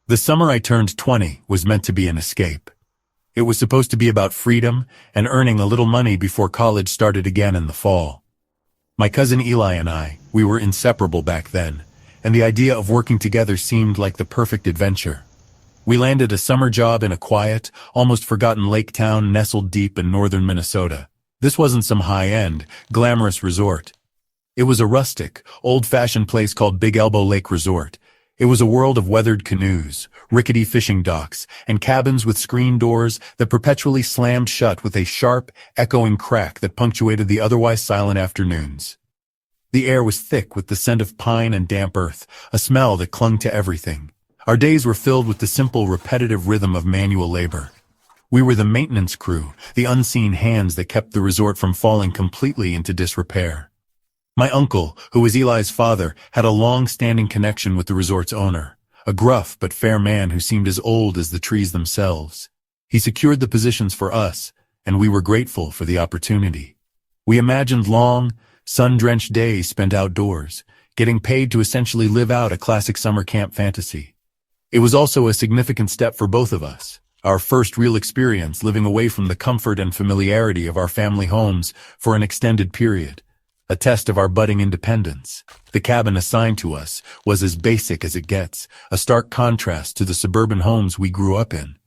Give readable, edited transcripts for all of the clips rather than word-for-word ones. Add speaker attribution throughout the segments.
Speaker 1: The summer I turned 20 was meant to be an escape. It was supposed to be about freedom and earning a little money before college started again in the fall. My cousin Eli and we were inseparable back then, and the idea of working together seemed like the perfect adventure. We landed a summer job in a quiet, almost forgotten lake town nestled deep in northern Minnesota. This wasn't some high-end, glamorous resort. It was a rustic, old-fashioned place called Big Elbow Lake Resort. It was a world of weathered canoes, rickety fishing docks, and cabins with screen doors that perpetually slammed shut with a sharp, echoing crack that punctuated the otherwise silent afternoons. The air was thick with the scent of pine and damp earth, a smell that clung to everything. Our days were filled with the simple, repetitive rhythm of manual labor. We were the maintenance crew, the unseen hands that kept the resort from falling completely into disrepair. My uncle, who was Eli's father, had a long-standing connection with the resort's owner, a gruff but fair man who seemed as old as the trees themselves. He secured the positions for us, and we were grateful for the opportunity. We imagined long, sun-drenched days spent outdoors, getting paid to essentially live out a classic summer camp fantasy. It was also a significant step for both of us, our first real experience living away from the comfort and familiarity of our family homes for an extended period. A test of our budding independence. The cabin assigned to us was as basic as it gets, a stark contrast to the suburban homes we grew up in.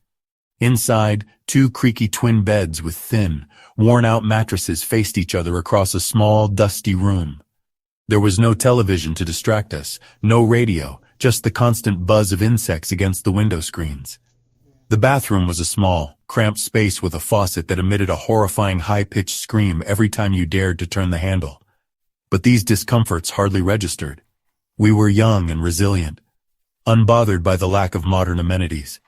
Speaker 1: Inside, two creaky twin beds with thin, worn-out mattresses faced each other across a small, dusty room. There was no television to distract us, no radio, just the constant buzz of insects against the window screens. The bathroom was a small, cramped space with a faucet that emitted a horrifying high-pitched scream every time you dared to turn the handle. But these discomforts hardly registered. We were young and resilient, unbothered by the lack of modern amenities.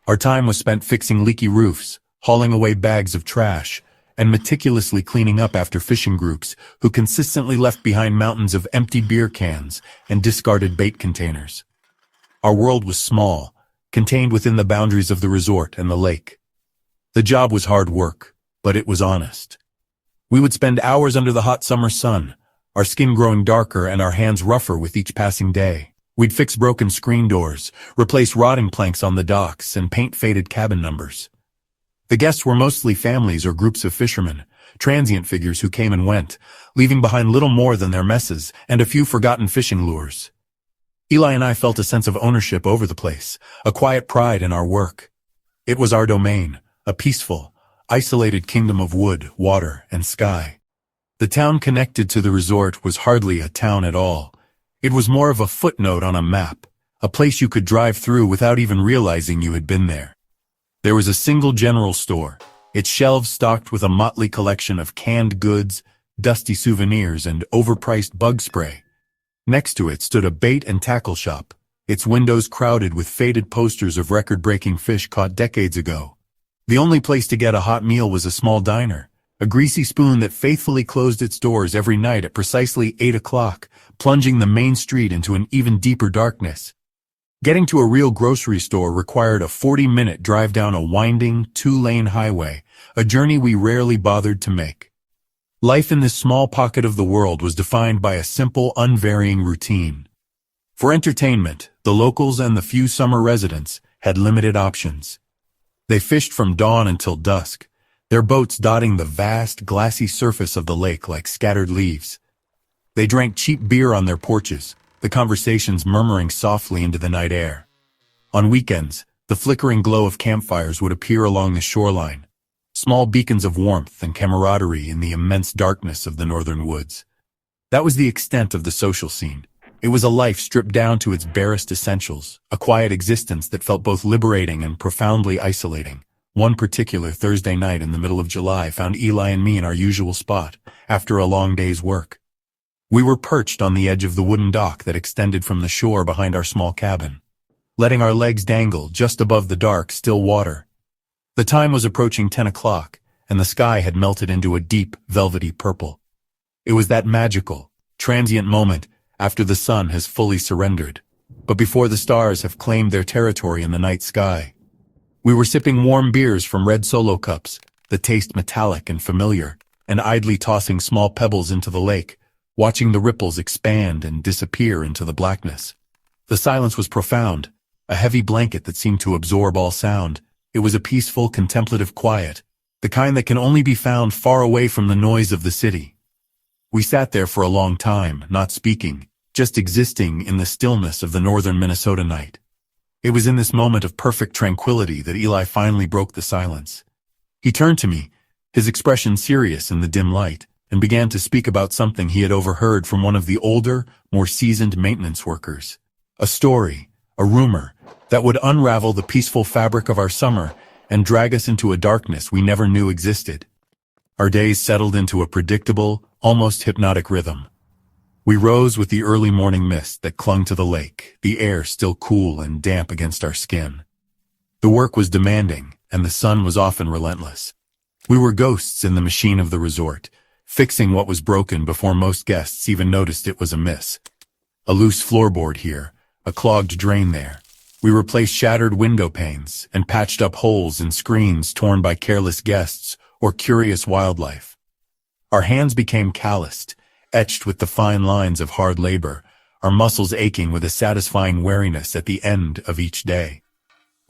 Speaker 1: Our time was spent fixing leaky roofs, hauling away bags of trash, and meticulously cleaning up after fishing groups who consistently left behind mountains of empty beer cans and discarded bait containers. Our world was small, contained within the boundaries of the resort and the lake. The job was hard work, but it was honest. We would spend hours under the hot summer sun, our skin growing darker and our hands rougher with each passing day. We'd fix broken screen doors, replace rotting planks on the docks, and paint faded cabin numbers. The guests were mostly families or groups of fishermen, transient figures who came and went, leaving behind little more than their messes and a few forgotten fishing lures. Eli and I felt a sense of ownership over the place, a quiet pride in our work. It was our domain, a peaceful, isolated kingdom of wood, water, and sky. The town connected to the resort was hardly a town at all. It was more of a footnote on a map, a place you could drive through without even realizing you had been there. There was a single general store, its shelves stocked with a motley collection of canned goods, dusty souvenirs, and overpriced bug spray. Next to it stood a bait and tackle shop, its windows crowded with faded posters of record-breaking fish caught decades ago. The only place to get a hot meal was a small diner, a greasy spoon that faithfully closed its doors every night at precisely 8 o'clock, plunging the main street into an even deeper darkness. Getting to a real grocery store required a 40-minute drive down a winding, 2-lane highway, a journey we rarely bothered to make. Life in this small pocket of the world was defined by a simple, unvarying routine. For entertainment, the locals and the few summer residents had limited options. They fished from dawn until dusk, their boats dotting the vast, glassy surface of the lake like scattered leaves. They drank cheap beer on their porches, the conversations murmuring softly into the night air. On weekends, the flickering glow of campfires would appear along the shoreline, small beacons of warmth and camaraderie in the immense darkness of the northern woods. That was the extent of the social scene. It was a life stripped down to its barest essentials, a quiet existence that felt both liberating and profoundly isolating. One particular Thursday night in the middle of July found Eli and me in our usual spot, after a long day's work. We were perched on the edge of the wooden dock that extended from the shore behind our small cabin, letting our legs dangle just above the dark, still water. The time was approaching 10 o'clock, and the sky had melted into a deep, velvety purple. It was that magical, transient moment after the sun has fully surrendered, but before the stars have claimed their territory in the night sky. We were sipping warm beers from red Solo cups, the taste metallic and familiar, and idly tossing small pebbles into the lake, watching the ripples expand and disappear into the blackness. The silence was profound, a heavy blanket that seemed to absorb all sound. It was a peaceful, contemplative quiet, the kind that can only be found far away from the noise of the city. We sat there for a long time, not speaking, just existing in the stillness of the northern Minnesota night. It was in this moment of perfect tranquility that Eli finally broke the silence. He turned to me, his expression serious in the dim light, and began to speak about something he had overheard from one of the older, more seasoned maintenance workers. A story, a rumor, that would unravel the peaceful fabric of our summer and drag us into a darkness we never knew existed. Our days settled into a predictable, almost hypnotic rhythm. We rose with the early morning mist that clung to the lake, the air still cool and damp against our skin. The work was demanding, and the sun was often relentless. We were ghosts in the machine of the resort, fixing what was broken before most guests even noticed it was amiss. A loose floorboard here, a clogged drain there. We replaced shattered window panes and patched up holes in screens torn by careless guests or curious wildlife. Our hands became calloused, etched with the fine lines of hard labor, our muscles aching with a satisfying weariness at the end of each day.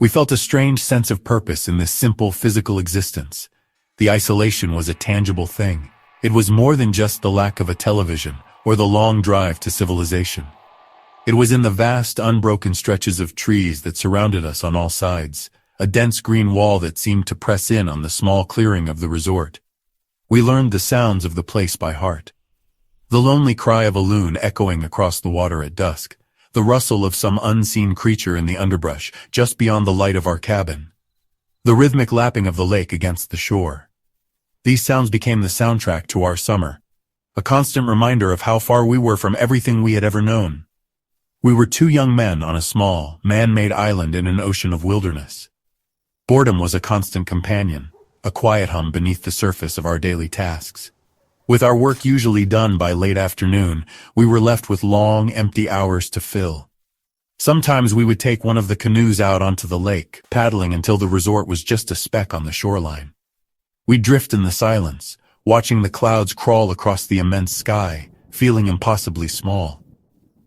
Speaker 1: We felt a strange sense of purpose in this simple physical existence. The isolation was a tangible thing. It was more than just the lack of a television or the long drive to civilization. It was in the vast, unbroken stretches of trees that surrounded us on all sides, a dense green wall that seemed to press in on the small clearing of the resort. We learned the sounds of the place by heart. The lonely cry of a loon echoing across the water at dusk, the rustle of some unseen creature in the underbrush just beyond the light of our cabin, the rhythmic lapping of the lake against the shore. These sounds became the soundtrack to our summer, a constant reminder of how far we were from everything we had ever known. We were two young men on a small, man-made island in an ocean of wilderness. Boredom was a constant companion, a quiet hum beneath the surface of our daily tasks. With our work usually done by late afternoon, we were left with long, empty hours to fill. Sometimes we would take one of the canoes out onto the lake, paddling until the resort was just a speck on the shoreline. We'd drift in the silence, watching the clouds crawl across the immense sky, feeling impossibly small.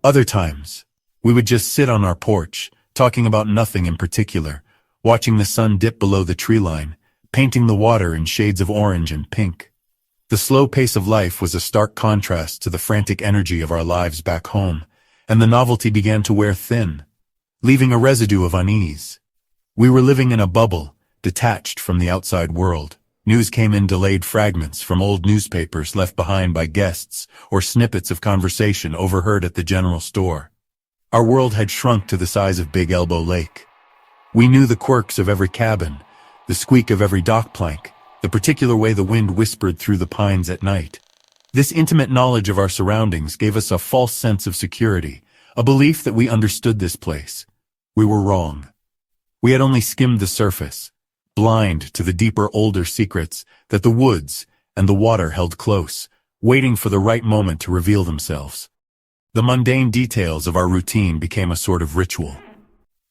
Speaker 1: Other times, we would just sit on our porch, talking about nothing in particular, watching the sun dip below the tree line, painting the water in shades of orange and pink. The slow pace of life was a stark contrast to the frantic energy of our lives back home, and the novelty began to wear thin, leaving a residue of unease. We were living in a bubble, detached from the outside world. News came in delayed fragments from old newspapers left behind by guests or snippets of conversation overheard at the general store. Our world had shrunk to the size of Big Elbow Lake. We knew the quirks of every cabin, the squeak of every dock plank, the particular way the wind whispered through the pines at night. This intimate knowledge of our surroundings gave us a false sense of security, a belief that we understood this place. We were wrong. We had only skimmed the surface, blind to the deeper, older secrets that the woods and the water held close, waiting for the right moment to reveal themselves. The mundane details of our routine became a sort of ritual.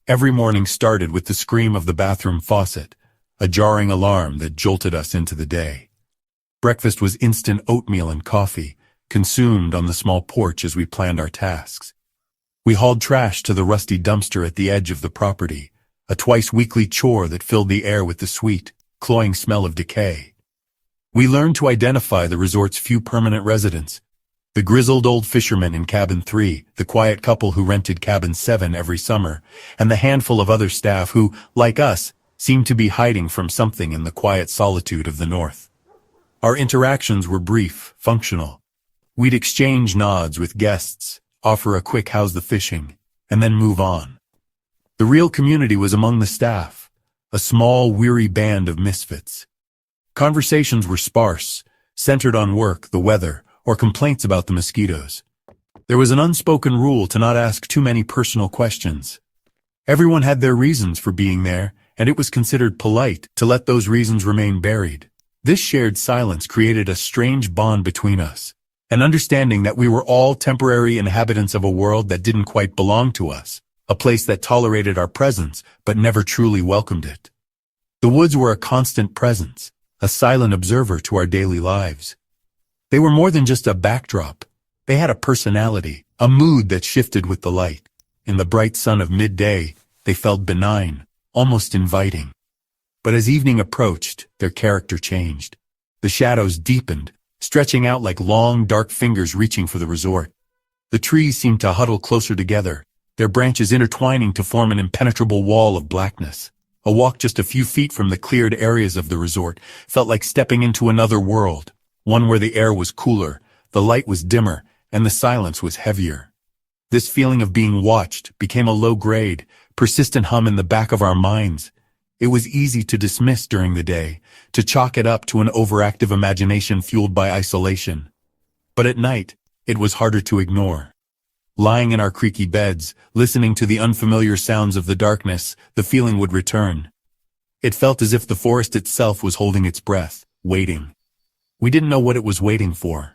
Speaker 1: Every morning started with the scream of the bathroom faucet, a jarring alarm that jolted us into the day. Breakfast was instant oatmeal and coffee, consumed on the small porch as we planned our tasks. We hauled trash to the rusty dumpster at the edge of the property, a twice-weekly chore that filled the air with the sweet, cloying smell of decay. We learned to identify the resort's few permanent residents, the grizzled old fisherman in Cabin 3, the quiet couple who rented Cabin 7 every summer, and the handful of other staff who, like us, seemed to be hiding from something in the quiet solitude of the north. Our interactions were brief, functional. We'd exchange nods with guests, offer a quick "how's the fishing," and then move on. The real community was among the staff, a small, weary band of misfits. Conversations were sparse, centered on work, the weather, or complaints about the mosquitoes. There was an unspoken rule to not ask too many personal questions. Everyone had their reasons for being there, and it was considered polite to let those reasons remain buried. This shared silence created a strange bond between us, an understanding that we were all temporary inhabitants of a world that didn't quite belong to us, a place that tolerated our presence but never truly welcomed it. The woods were a constant presence, a silent observer to our daily lives. They were more than just a backdrop. They had a personality, a mood that shifted with the light. In the bright sun of midday, They felt benign, almost inviting. But as evening approached, their character changed. The shadows deepened, stretching out like long, dark fingers reaching for the resort. The trees seemed to huddle closer together, their branches intertwining to form an impenetrable wall of blackness. A walk just a few feet from the cleared areas of the resort felt like stepping into another world, one where the air was cooler, the light was dimmer, and the silence was heavier. This feeling of being watched became a low-grade, persistent hum in the back of our minds. It was easy to dismiss during the day, to chalk it up to an overactive imagination fueled by isolation. But at night, it was harder to ignore. Lying in our creaky beds, listening to the unfamiliar sounds of the darkness, the feeling would return. It felt as if the forest itself was holding its breath, waiting. We didn't know what it was waiting for.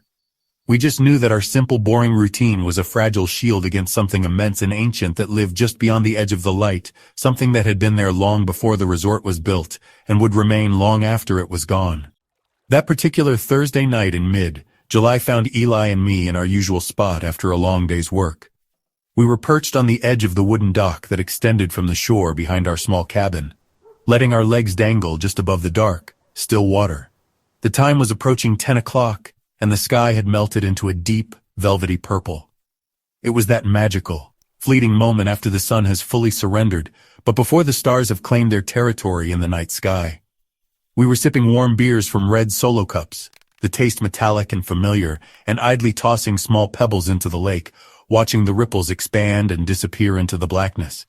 Speaker 1: We just knew that our simple, boring routine was a fragile shield against something immense and ancient that lived just beyond the edge of the light, something that had been there long before the resort was built, and would remain long after it was gone. That particular Thursday night in mid-July found Eli and me in our usual spot after a long day's work. We were perched on the edge of the wooden dock that extended from the shore behind our small cabin, letting our legs dangle just above the dark, still water. The time was approaching 10 o'clock, and the sky had melted into a deep, velvety purple. It was that magical, fleeting moment after the sun has fully surrendered, but before the stars have claimed their territory in the night sky. We were sipping warm beers from red solo cups, the taste metallic and familiar, and idly tossing small pebbles into the lake, watching the ripples expand and disappear into the blackness.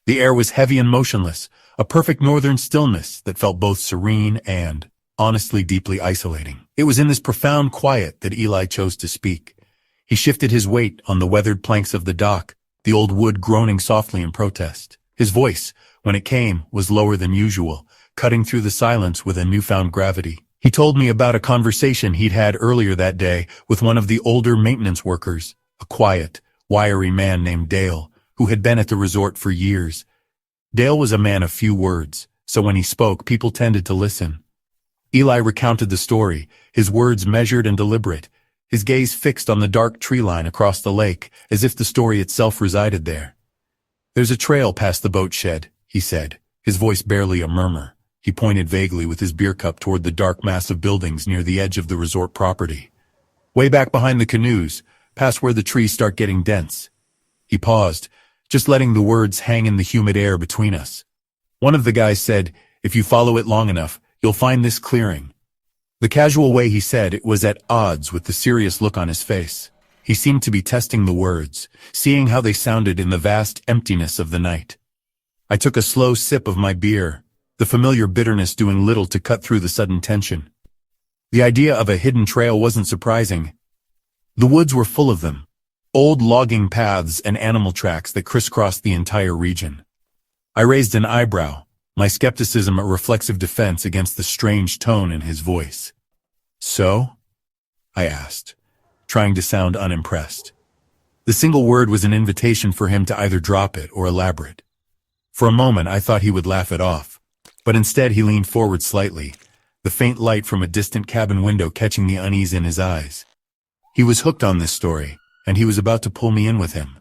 Speaker 1: The air was heavy and motionless, a perfect northern stillness that felt both serene and, honestly, deeply isolating. It was in this profound quiet that Eli chose to speak. He shifted his weight on the weathered planks of the dock, the old wood groaning softly in protest. His voice, when it came, was lower than usual, cutting through the silence with a newfound gravity. He told me about a conversation he'd had earlier that day with one of the older maintenance workers, a quiet, wiry man named Dale, who had been at the resort for years. Dale was a man of few words, so when he spoke, people tended to listen. Eli recounted the story, his words measured and deliberate, his gaze fixed on the dark tree line across the lake, as if the story itself resided there. "There's a trail past the boat shed," he said, his voice barely a murmur. He pointed vaguely with his beer cup toward the dark mass of buildings near the edge of the resort property. "Way back behind the canoes, past where the trees start getting dense." He paused, just letting the words hang in the humid air between us. One of the guys said, "If you follow it long enough, you'll find this clearing." The casual way he said it was at odds with the serious look on his face. He seemed to be testing the words, seeing how they sounded in the vast emptiness of the night. I took a slow sip of my beer, the familiar bitterness doing little to cut through the sudden tension. The idea of a hidden trail wasn't surprising. The woods were full of them, old logging paths and animal tracks that crisscrossed the entire region. I raised an eyebrow, my skepticism a reflexive defense against the strange tone in his voice. "So?" I asked, trying to sound unimpressed. The single word was an invitation for him to either drop it or elaborate. For a moment I thought he would laugh it off, but instead he leaned forward slightly, the faint light from a distant cabin window catching the unease in his eyes. He was hooked on this story, and he was about to pull me in with him.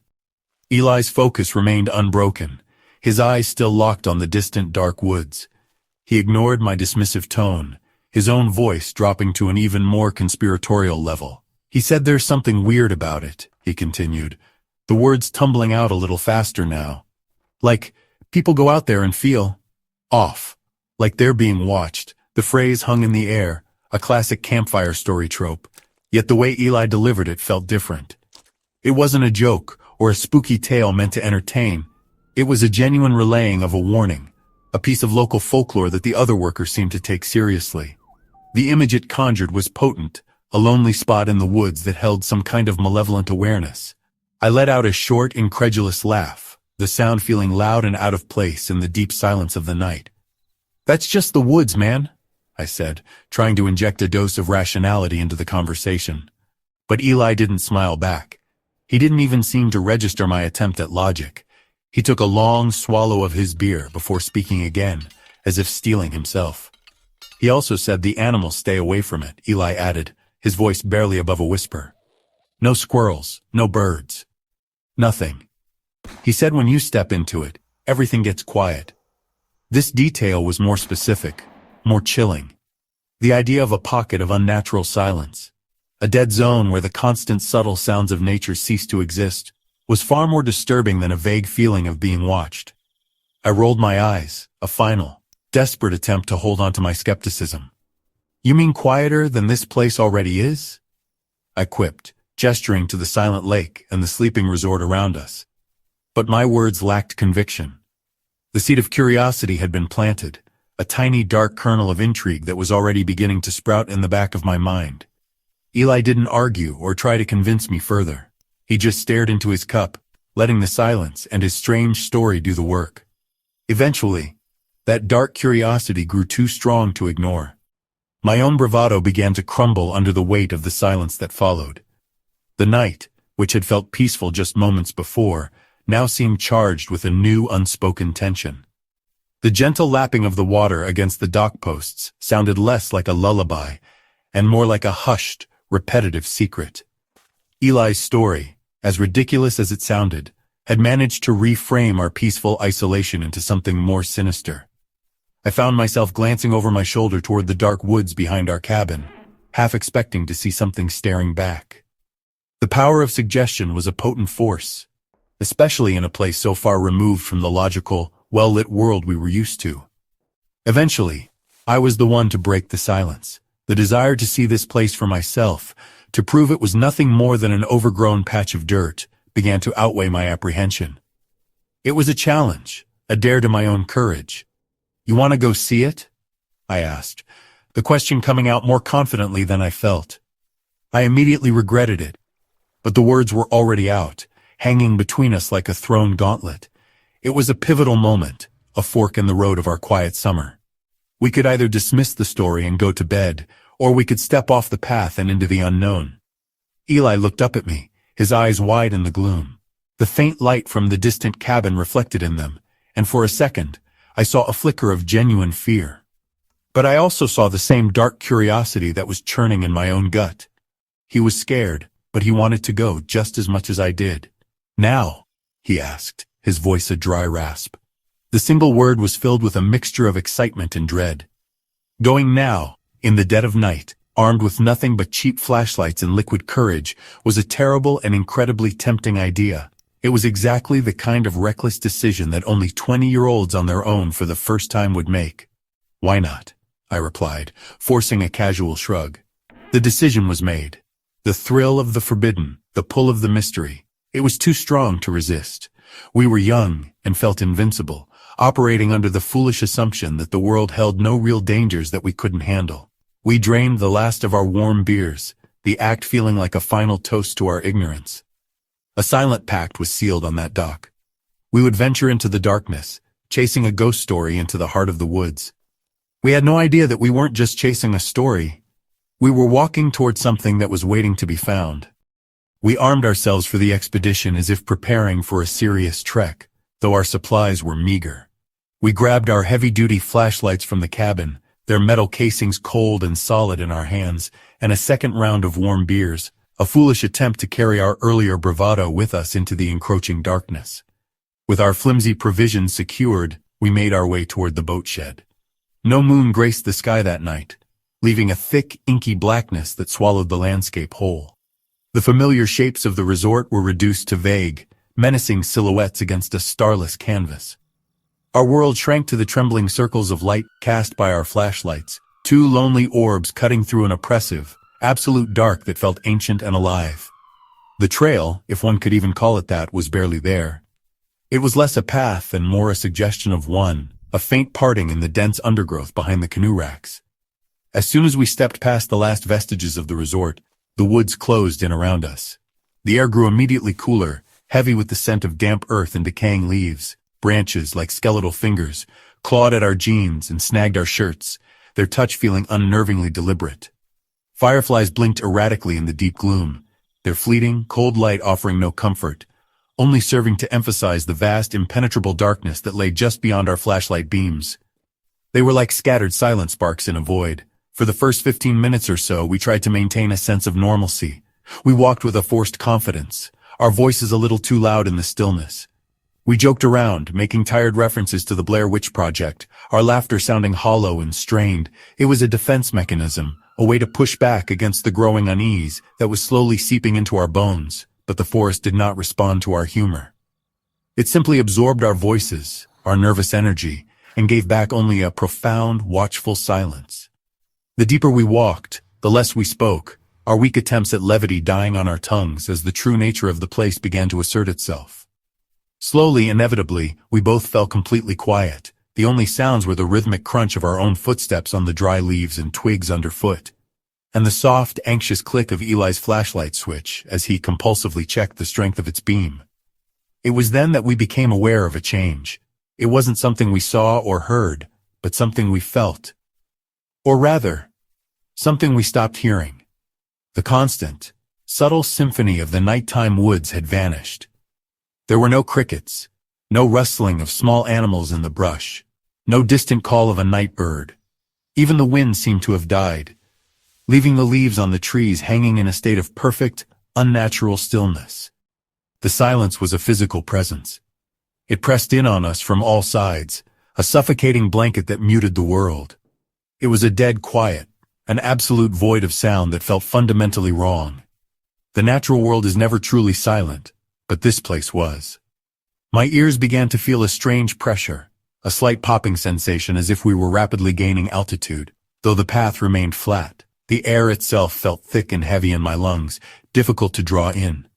Speaker 1: Eli's focus remained unbroken, his eyes still locked on the distant dark woods. He ignored my dismissive tone, his own voice dropping to an even more conspiratorial level. "He said there's something weird about it," he continued, the words tumbling out a little faster now. "Like, people go out there and feel off, like they're being watched." The phrase hung in the air, a classic campfire story trope, yet the way Eli delivered it felt different. It wasn't a joke or a spooky tale meant to entertain. It was a genuine relaying of a warning, a piece of local folklore that the other workers seemed to take seriously. The image it conjured was potent, a lonely spot in the woods that held some kind of malevolent awareness. I let out a short, incredulous laugh, the sound feeling loud and out of place in the deep silence of the night. "That's just the woods, man," I said, trying to inject a dose of rationality into the conversation. But Eli didn't smile back. He didn't even seem to register my attempt at logic. He took a long swallow of his beer before speaking again, as if steeling himself. "He also said the animals stay away from it," Eli added, his voice barely above a whisper. "No squirrels, no birds. Nothing. He said when you step into it, everything gets quiet. This detail was more specific, more chilling. The idea of a pocket of unnatural silence, a dead zone where the constant subtle sounds of nature cease to exist, was far more disturbing than a vague feeling of being watched. I rolled my eyes, a final, desperate attempt to hold on to my skepticism. "You mean quieter than this place already is?" I quipped, gesturing to the silent lake and the sleeping resort around us. But my words lacked conviction. The seed of curiosity had been planted, a tiny dark kernel of intrigue that was already beginning to sprout in the back of my mind. Eli didn't argue or try to convince me further. He just stared into his cup, letting the silence and his strange story do the work. Eventually, that dark curiosity grew too strong to ignore. My own bravado began to crumble under the weight of the silence that followed. The night, which had felt peaceful just moments before, now seemed charged with a new unspoken tension. The gentle lapping of the water against the dock posts sounded less like a lullaby and more like a hushed, repetitive secret. Eli's story, as ridiculous as it sounded, had managed to reframe our peaceful isolation into something more sinister. I found myself glancing over my shoulder toward the dark woods behind our cabin, half expecting to see something staring back. The power of suggestion was a potent force, especially in a place so far removed from the logical, well-lit world we were used to. Eventually, I was the one to break the silence. The desire to see this place for myself, to prove it was nothing more than an overgrown patch of dirt, began to outweigh my apprehension. It was a challenge, a dare to my own courage. "You want to go see it?" I asked, the question coming out more confidently than I felt. I immediately regretted it, but the words were already out, hanging between us like a thrown gauntlet. It was a pivotal moment, a fork in the road of our quiet summer. We could either dismiss the story and go to bed, or we could step off the path and into the unknown. Eli looked up at me, his eyes wide in the gloom. The faint light from the distant cabin reflected in them, and for a second, I saw a flicker of genuine fear. But I also saw the same dark curiosity that was churning in my own gut. He was scared, but he wanted to go just as much as I did. "Now?" he asked, his voice a dry rasp. The single word was filled with a mixture of excitement and dread. Going now, in the dead of night, armed with nothing but cheap flashlights and liquid courage, was a terrible and incredibly tempting idea. It was exactly the kind of reckless decision that only 20-year-olds on their own for the first time would make. "Why not?" I replied, forcing a casual shrug. The decision was made. The thrill of the forbidden, the pull of the mystery. It was too strong to resist. We were young and felt invincible, operating under the foolish assumption that the world held no real dangers that we couldn't handle. We drained the last of our warm beers, the act feeling like a final toast to our ignorance. A silent pact was sealed on that dock. We would venture into the darkness, chasing a ghost story into the heart of the woods. We had no idea that we weren't just chasing a story. We were walking toward something that was waiting to be found. We armed ourselves for the expedition as if preparing for a serious trek, though our supplies were meager. We grabbed our heavy-duty flashlights from the cabin, their metal casings cold and solid in our hands, and a second round of warm beers, a foolish attempt to carry our earlier bravado with us into the encroaching darkness. With our flimsy provisions secured, we made our way toward the boat shed. No moon graced the sky that night, leaving a thick, inky blackness that swallowed the landscape whole. The familiar shapes of the resort were reduced to vague, menacing silhouettes against a starless canvas. Our world shrank to the trembling circles of light cast by our flashlights, two lonely orbs cutting through an oppressive, absolute dark that felt ancient and alive. The trail, if one could even call it that, was barely there. It was less a path and more a suggestion of one, a faint parting in the dense undergrowth behind the canoe racks. As soon as we stepped past the last vestiges of the resort, the woods closed in around us. The air grew immediately cooler, heavy with the scent of damp earth and decaying leaves. Branches, like skeletal fingers, clawed at our jeans and snagged our shirts, their touch feeling unnervingly deliberate. Fireflies blinked erratically in the deep gloom, their fleeting, cold light offering no comfort, only serving to emphasize the vast, impenetrable darkness that lay just beyond our flashlight beams. They were like scattered silent sparks in a void. For the first 15 minutes or so, we tried to maintain a sense of normalcy. We walked with a forced confidence, our voices a little too loud in the stillness. We joked around, making tired references to the Blair Witch Project, our laughter sounding hollow and strained. It was a defense mechanism, a way to push back against the growing unease that was slowly seeping into our bones, but the forest did not respond to our humor. It simply absorbed our voices, our nervous energy, and gave back only a profound, watchful silence. The deeper we walked, the less we spoke, our weak attempts at levity dying on our tongues as the true nature of the place began to assert itself. Slowly, inevitably, we both fell completely quiet. The only sounds were the rhythmic crunch of our own footsteps on the dry leaves and twigs underfoot, and the soft, anxious click of Eli's flashlight switch as he compulsively checked the strength of its beam. It was then that we became aware of a change. It wasn't something we saw or heard, but something we felt. Or rather, something we stopped hearing. The constant, subtle symphony of the nighttime woods had vanished. There were no crickets, no rustling of small animals in the brush, no distant call of a night bird. Even the wind seemed to have died, leaving the leaves on the trees hanging in a state of perfect, unnatural stillness. The silence was a physical presence. It pressed in on us from all sides, a suffocating blanket that muted the world. It was a dead quiet, an absolute void of sound that felt fundamentally wrong. The natural world is never truly silent, but this place was. My ears began to feel a strange pressure, a slight popping sensation as if we were rapidly gaining altitude. Though the path remained flat, the air itself felt thick and heavy in my lungs, difficult to draw in.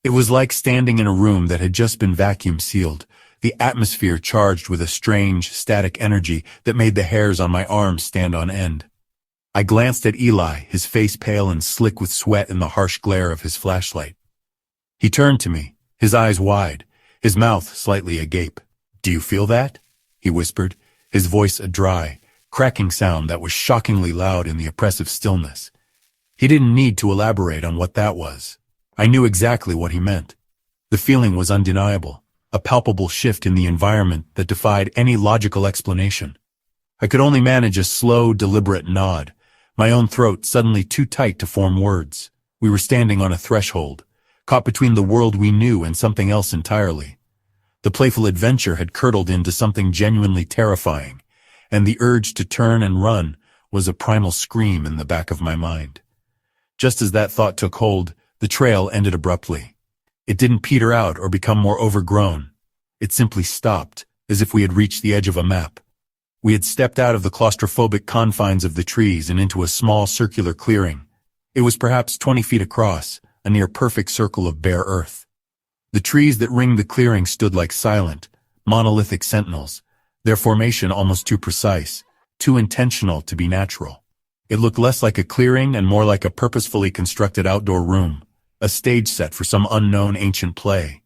Speaker 1: It was like standing in a room that had just been vacuum sealed, the atmosphere charged with a strange, static energy that made the hairs on my arms stand on end. I glanced at Eli, his face pale and slick with sweat in the harsh glare of his flashlight. He turned to me, his eyes wide, his mouth slightly agape. "Do you feel that?" he whispered, his voice a dry, cracking sound that was shockingly loud in the oppressive stillness. He didn't need to elaborate on what that was. I knew exactly what he meant. The feeling was undeniable, a palpable shift in the environment that defied any logical explanation. I could only manage a slow, deliberate nod, my own throat suddenly too tight to form words. We were standing on a threshold, caught between the world we knew and something else entirely. The playful adventure had curdled into something genuinely terrifying, and the urge to turn and run was a primal scream in the back of my mind. Just as that thought took hold, the trail ended abruptly. It didn't peter out or become more overgrown. It simply stopped, as if we had reached the edge of a map. We had stepped out of the claustrophobic confines of the trees and into a small circular clearing. It was perhaps 20 feet across, a near-perfect circle of bare earth. The trees that ringed the clearing stood like silent, monolithic sentinels, their formation almost too precise, too intentional to be natural. It looked less like a clearing and more like a purposefully constructed outdoor room, a stage set for some unknown ancient play.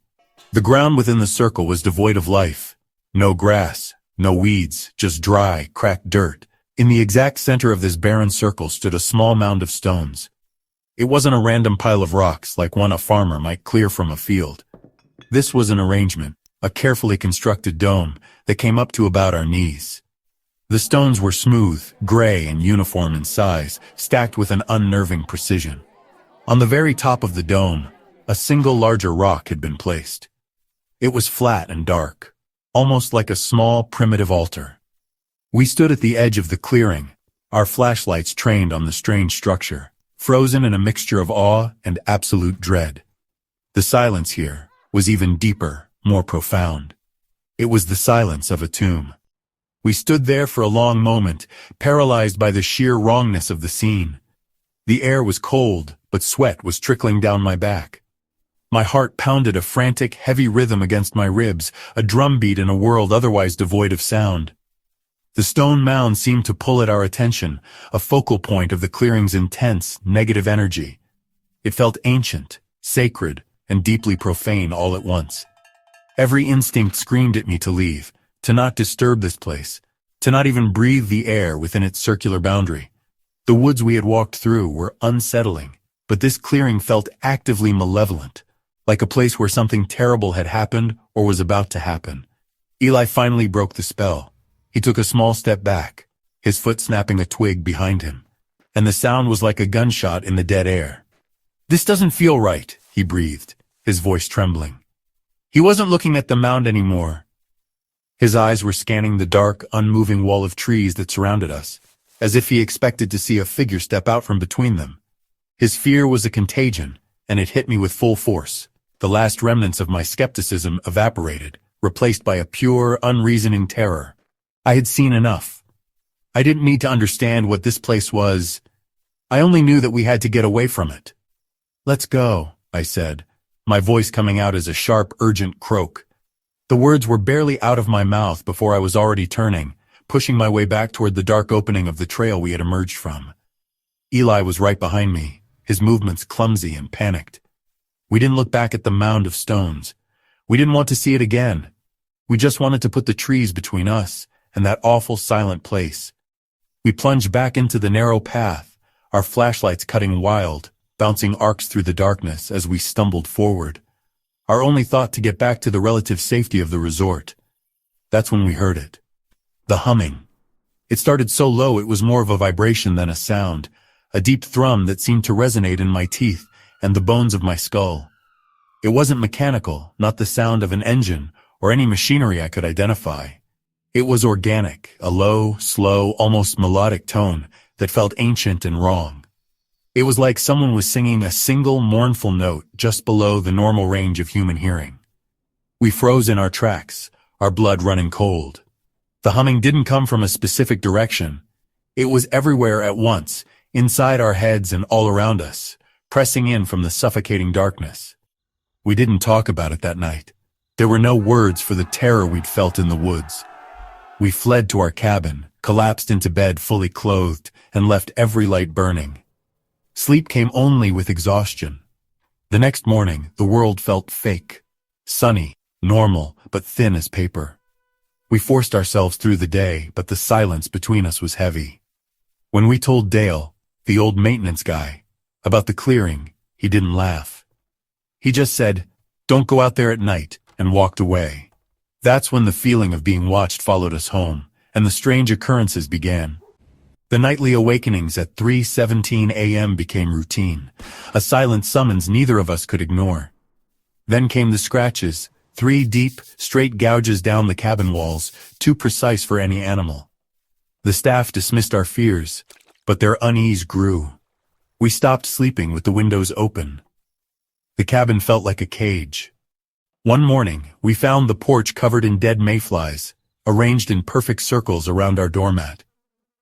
Speaker 1: The ground within the circle was devoid of life. No grass, no weeds, just dry, cracked dirt. In the exact center of this barren circle stood a small mound of stones. It wasn't a random pile of rocks like one a farmer might clear from a field. This was an arrangement, a carefully constructed dome that came up to about our knees. The stones were smooth, gray, and uniform in size, stacked with an unnerving precision. On the very top of the dome, a single larger rock had been placed. It was flat and dark, almost like a small, primitive altar. We stood at the edge of the clearing, our flashlights trained on the strange structure, frozen in a mixture of awe and absolute dread. The silence here was even deeper, more profound. It was the silence of a tomb. We stood there for a long moment, paralyzed by the sheer wrongness of the scene. The air was cold, but sweat was trickling down my back. My heart pounded a frantic, heavy rhythm against my ribs, a drumbeat in a world otherwise devoid of sound. The stone mound seemed to pull at our attention, a focal point of the clearing's intense, negative energy. It felt ancient, sacred, and deeply profane all at once. Every instinct screamed at me to leave, to not disturb this place, to not even breathe the air within its circular boundary. The woods we had walked through were unsettling, but this clearing felt actively malevolent, like a place where something terrible had happened or was about to happen. Eli finally broke the spell. He took a small step back, his foot snapping a twig behind him, and the sound was like a gunshot in the dead air. "This doesn't feel right," he breathed, his voice trembling. He wasn't looking at the mound anymore. His eyes were scanning the dark, unmoving wall of trees that surrounded us, as if he expected to see a figure step out from between them. His fear was a contagion, and it hit me with full force. The last remnants of my skepticism evaporated, replaced by a pure, unreasoning terror. I had seen enough. I didn't need to understand what this place was. I only knew that we had to get away from it. "Let's go," I said, my voice coming out as a sharp, urgent croak. The words were barely out of my mouth before I was already turning, pushing my way back toward the dark opening of the trail we had emerged from. Eli was right behind me, his movements clumsy and panicked. We didn't look back at the mound of stones. We didn't want to see it again. We just wanted to put the trees between us and that awful silent place. We plunged back into the narrow path, our flashlights cutting wild, bouncing arcs through the darkness as we stumbled forward. Our only thought to get back to the relative safety of the resort. That's when we heard it. The humming. It started so low it was more of a vibration than a sound, a deep thrum that seemed to resonate in my teeth and the bones of my skull. It wasn't mechanical, not the sound of an engine or any machinery I could identify. It was organic, a low, slow, almost melodic tone that felt ancient and wrong. It was like someone was singing a single mournful note just below the normal range of human hearing. We froze in our tracks, our blood running cold. The humming didn't come from a specific direction. It was everywhere at once, inside our heads and all around us, pressing in from the suffocating darkness. We didn't talk about it that night. There were no words for the terror we'd felt in the woods. We fled to our cabin, collapsed into bed fully clothed, and left every light burning. Sleep came only with exhaustion. The next morning, the world felt fake, sunny, normal, but thin as paper. We forced ourselves through the day, but the silence between us was heavy. When we told Dale, the old maintenance guy, about the clearing, he didn't laugh. He just said, "Don't go out there at night," and walked away. That's when the feeling of being watched followed us home, and the strange occurrences began. The nightly awakenings at 3:17 a.m. became routine, a silent summons neither of us could ignore. Then came the scratches, 3 deep, straight gouges down the cabin walls, too precise for any animal. The staff dismissed our fears, but their unease grew. We stopped sleeping with the windows open. The cabin felt like a cage. One morning, we found the porch covered in dead mayflies, arranged in perfect circles around our doormat.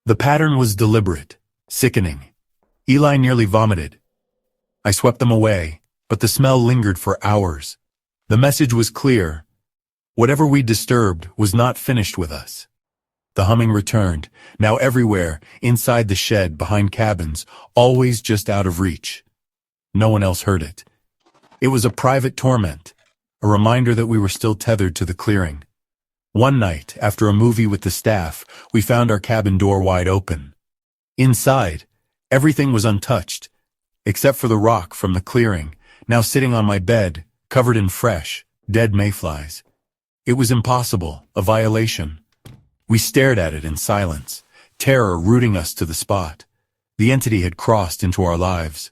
Speaker 1: The pattern was deliberate, sickening. Eli nearly vomited. I swept them away, but the smell lingered for hours. The message was clear. Whatever we disturbed was not finished with us. The humming returned, now everywhere, inside the shed, behind cabins, always just out of reach. No one else heard it. It was a private torment, a reminder that we were still tethered to the clearing. One night, after a movie with the staff, we found our cabin door wide open. Inside, everything was untouched, except for the rock from the clearing, now sitting on my bed, covered in fresh, dead mayflies. It was impossible, a violation. We stared at it in silence, terror rooting us to the spot. The entity had crossed into our lives.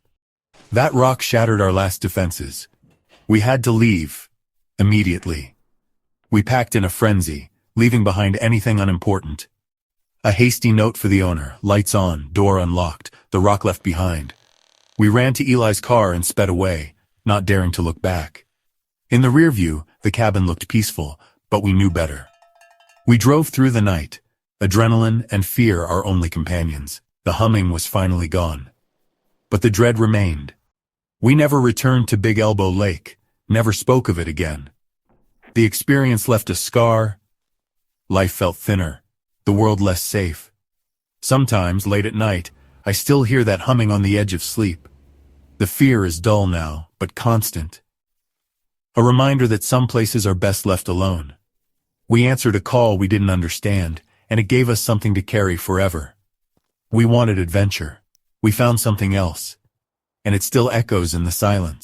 Speaker 1: That rock shattered our last defenses. We had to leave, immediately. We packed in a frenzy, leaving behind anything unimportant. A hasty note for the owner, lights on, door unlocked, the rock left behind. We ran to Eli's car and sped away, not daring to look back. In the rear view, the cabin looked peaceful, but we knew better. We drove through the night, adrenaline and fear our only companions. The humming was finally gone. But the dread remained. We never returned to Big Elbow Lake, never spoke of it again. The experience left a scar. Life felt thinner, the world less safe. Sometimes, late at night, I still hear that humming on the edge of sleep. The fear is dull now, but constant. A reminder that some places are best left alone. We answered a call we didn't understand, and it gave us something to carry forever. We wanted adventure. We found something else, and it still echoes in the silence.